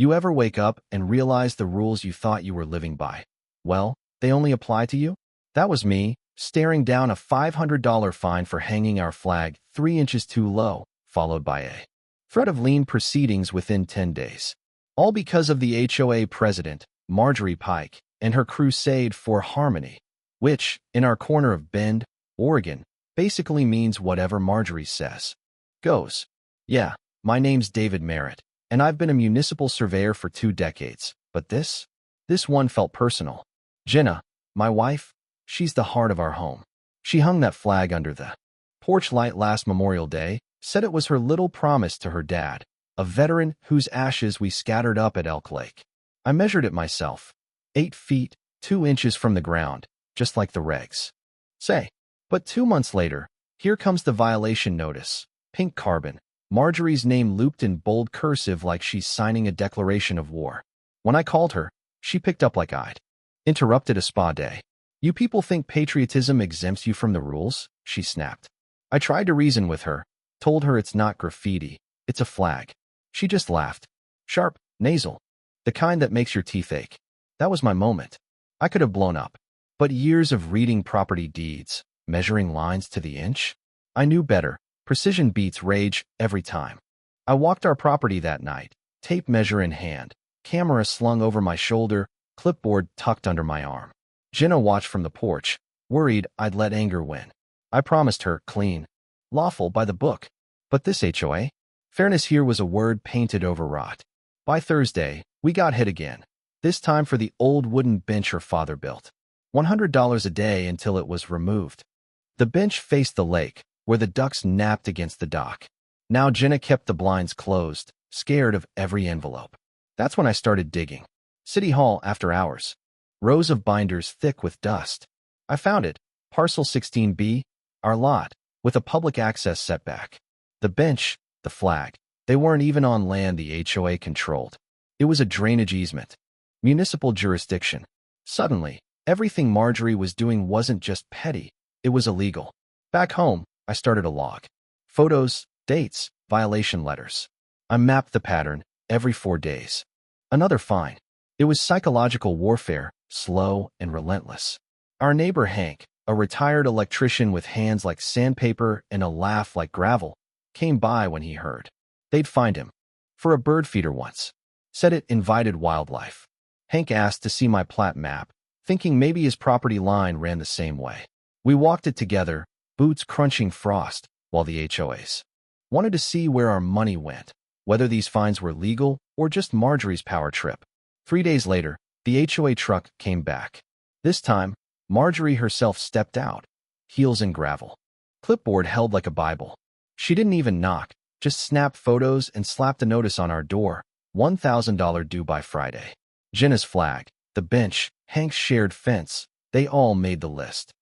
You ever wake up and realize the rules you thought you were living by, well, they only apply to you? That was me, staring down a $500 fine for hanging our flag 3 inches too low, followed by a threat of lien proceedings within 10 days. All because of the HOA president, Marjorie Pike, and her crusade for harmony, which, in our corner of Bend, Oregon, basically means whatever Marjorie says goes. Yeah, my name's David Merritt, and I've been a municipal surveyor for 2 decades, but this one felt personal. Jenna, my wife, she's the heart of our home. She hung that flag under the porch light last Memorial Day, said it was her little promise to her dad, a veteran whose ashes we scattered up at Elk Lake. I measured it myself. 8 feet, 2 inches from the ground, just like the regs say. But 2 months later, here comes the violation notice. Pink carbon. Marjorie's name looped in bold cursive like she's signing a declaration of war. When I called her, she picked up like I'd interrupted a spa day. You people think patriotism exempts you from the rules? She snapped. I tried to reason with her, told her it's not graffiti, it's a flag. She just laughed. Sharp, nasal. The kind that makes your teeth ache. That was my moment. I could have blown up. But years of reading property deeds, measuring lines to the inch, I knew better. Precision beats rage every time. I walked our property that night, tape measure in hand, camera slung over my shoulder, clipboard tucked under my arm. Jenna watched from the porch, worried I'd let anger win. I promised her clean, lawful by the book. But this HOA? Fairness here was a word painted over rot. By Thursday, we got hit again. This time for the old wooden bench her father built. $100 a day until it was removed. The bench faced the lake, where the ducks napped against the dock. Now Jenna kept the blinds closed, scared of every envelope. That's when I started digging. City Hall after hours. Rows of binders thick with dust. I found it, parcel 16B, our lot, with a public access setback. The bench, the flag, they weren't even on land the HOA controlled. It was a drainage easement. Municipal jurisdiction. Suddenly, everything Marjorie was doing wasn't just petty, it was illegal. Back home, I started a log. Photos, dates, violation letters. I mapped the pattern every 4 days. Another fine. It was psychological warfare, slow and relentless. Our neighbor Hank, a retired electrician with hands like sandpaper and a laugh like gravel, came by when he heard they'd find him for a bird feeder once. Said it invited wildlife. Hank asked to see my plat map, thinking maybe his property line ran the same way. We walked it together, boots crunching frost, while the HOAs wanted to see where our money went, whether these fines were legal or just Marjorie's power trip. 3 days later, the HOA truck came back. This time, Marjorie herself stepped out, heels in gravel. Clipboard held like a Bible. She didn't even knock, just snapped photos and slapped a notice on our door, $1,000 due by Friday. Jenna's flag, the bench, Hank's shared fence, they all made the list.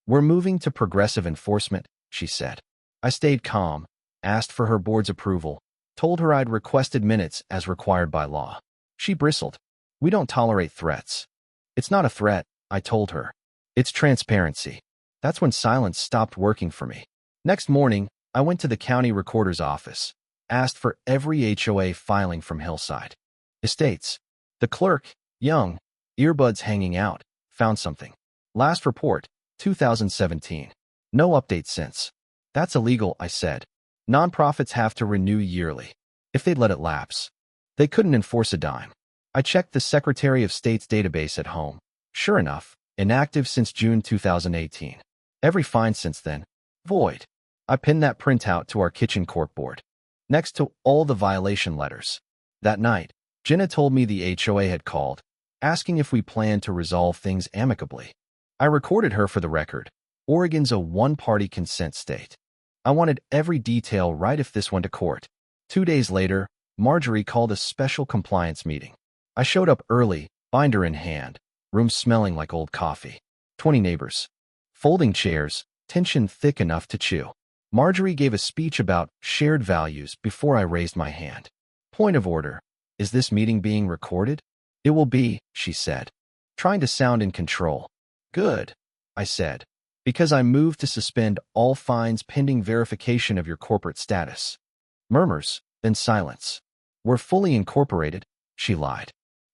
We're moving to progressive enforcement, she said. I stayed calm, asked for her board's approval, told her I'd requested minutes as required by law. She bristled. We don't tolerate threats. It's not a threat, I told her. It's transparency. That's when silence stopped working for me. Next morning, I went to the county recorder's office, asked for every HOA filing from Hillside Estates. The clerk, young, earbuds hanging out, found something. Last report, 2017. No update since. That's illegal, I said. Nonprofits have to renew yearly. If they'd let it lapse, they couldn't enforce a dime. I checked the Secretary of State's database at home. Sure enough, inactive since June 2018. Every fine since then, void. I pinned that printout to our kitchen corkboard, next to all the violation letters. That night, Jenna told me the HOA had called, asking if we planned to resolve things amicably. I recorded her for the record. Oregon's a one-party consent state. I wanted every detail right if this went to court. 2 days later, Marjorie called a special compliance meeting. I showed up early, binder in hand, room smelling like old coffee. 20 neighbors. Folding chairs, tension thick enough to chew. Marjorie gave a speech about shared values before I raised my hand. Point of order. Is this meeting being recorded? It will be, she said, trying to sound in control. Good, I said, because I moved to suspend all fines pending verification of your corporate status. Murmurs, then silence. We're fully incorporated, She lied.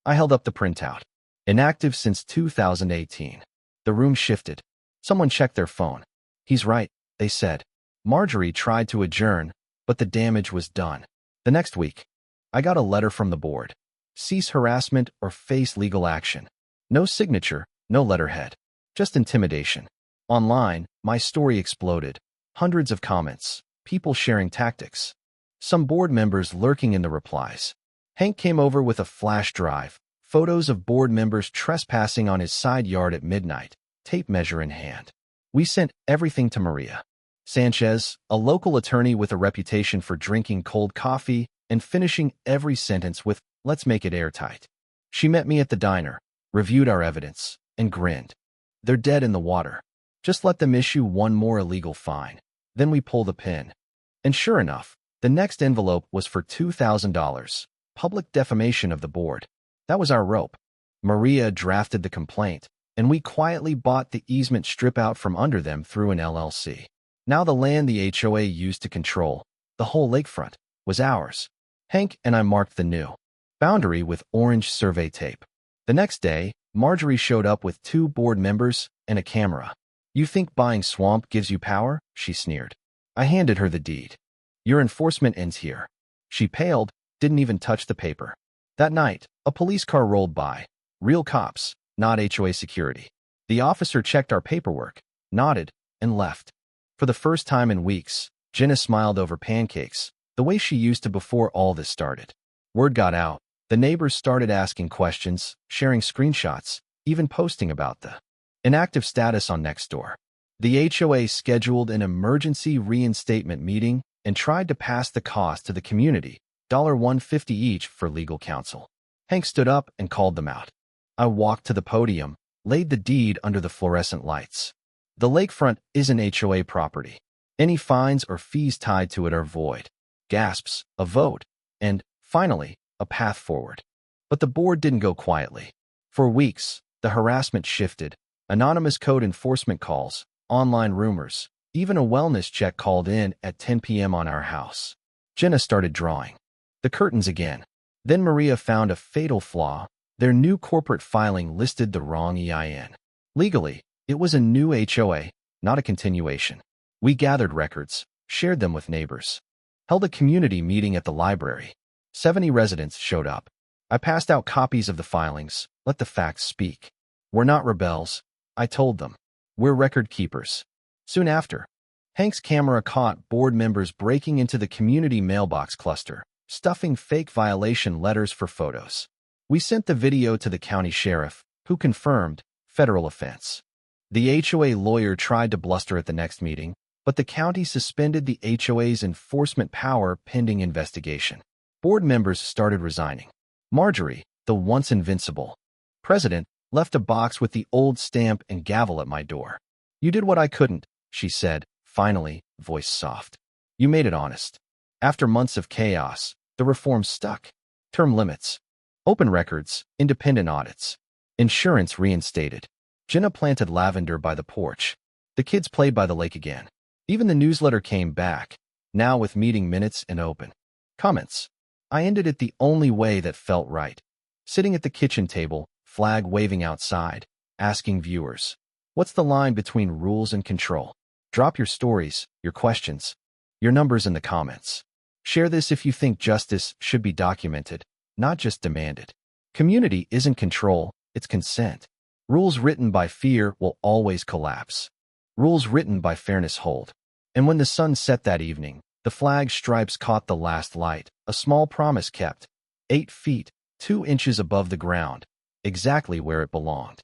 I held up the printout. Inactive since 2018. The room shifted. Someone checked their phone. He's right, they said. Marjorie tried to adjourn, but the damage was done. The next week, I got a letter from the board. Cease harassment or face legal action. No signature, no letterhead. Just intimidation. Online, my story exploded. Hundreds of comments. People sharing tactics. Some board members lurking in the replies. Hank came over with a flash drive. Photos of board members trespassing on his side yard at midnight. Tape measure in hand. We sent everything to Maria Sanchez, a local attorney with a reputation for drinking cold coffee and finishing every sentence with, "Let's make it airtight." She met me at the diner, reviewed our evidence, and grinned. They're dead in the water. Just let them issue one more illegal fine. Then we pull the pin. And sure enough, the next envelope was for $2,000. Public defamation of the board. That was our rope. Maria drafted the complaint, and we quietly bought the easement strip out from under them through an LLC. Now the land the HOA used to control, the whole lakefront, was ours. Hank and I marked the new boundary with orange survey tape. The next day, Marjorie showed up with 2 board members and a camera. "You think buying swamp gives you power?" she sneered. I handed her the deed. "Your enforcement ends here." She paled, didn't even touch the paper. That night, a police car rolled by. Real cops, not HOA security. The officer checked our paperwork, nodded, and left. For the first time in weeks, Jenna smiled over pancakes, the way she used to before all this started. Word got out. The neighbors started asking questions, sharing screenshots, even posting about the inactive status on Nextdoor. The HOA scheduled an emergency reinstatement meeting and tried to pass the cost to the community, $150 each for legal counsel. Hank stood up and called them out. I walked to the podium, laid the deed under the fluorescent lights. The lakefront isn't HOA property. Any fines or fees tied to it are void. Gasps, a vote, and, finally, a path forward. But the board didn't go quietly. For weeks, the harassment shifted. Anonymous code enforcement calls, online rumors, even a wellness check called in at 10 p.m. on our house. Jenna started drawing the curtains again. Then Maria found a fatal flaw. Their new corporate filing listed the wrong EIN. Legally, it was a new HOA, not a continuation. We gathered records, shared them with neighbors, held a community meeting at the library. 70 residents showed up. I passed out copies of the filings, let the facts speak. We're not rebels, I told them. We're record keepers. Soon after, Hank's camera caught board members breaking into the community mailbox cluster, stuffing fake violation letters for photos. We sent the video to the county sheriff, who confirmed federal offense. The HOA lawyer tried to bluster at the next meeting, but the county suspended the HOA's enforcement power pending investigation. Board members started resigning. Marjorie, the once invincible president, left a box with the old stamp and gavel at my door. "You did what I couldn't," she said, finally, voice soft. "You made it honest." After months of chaos, the reforms stuck. Term limits, open records, independent audits, insurance reinstated. Jenna planted lavender by the porch. The kids played by the lake again. Even the newsletter came back, now with meeting minutes and open comments. I ended it the only way that felt right. Sitting at the kitchen table, flag waving outside, asking viewers, what's the line between rules and control? Drop your stories, your questions, your numbers in the comments. Share this if you think justice should be documented, not just demanded. Community isn't control, it's consent. Rules written by fear will always collapse. Rules written by fairness hold. And when the sun set that evening, the flag stripes caught the last light, a small promise kept. 8 feet, 2 inches above the ground, exactly where it belonged.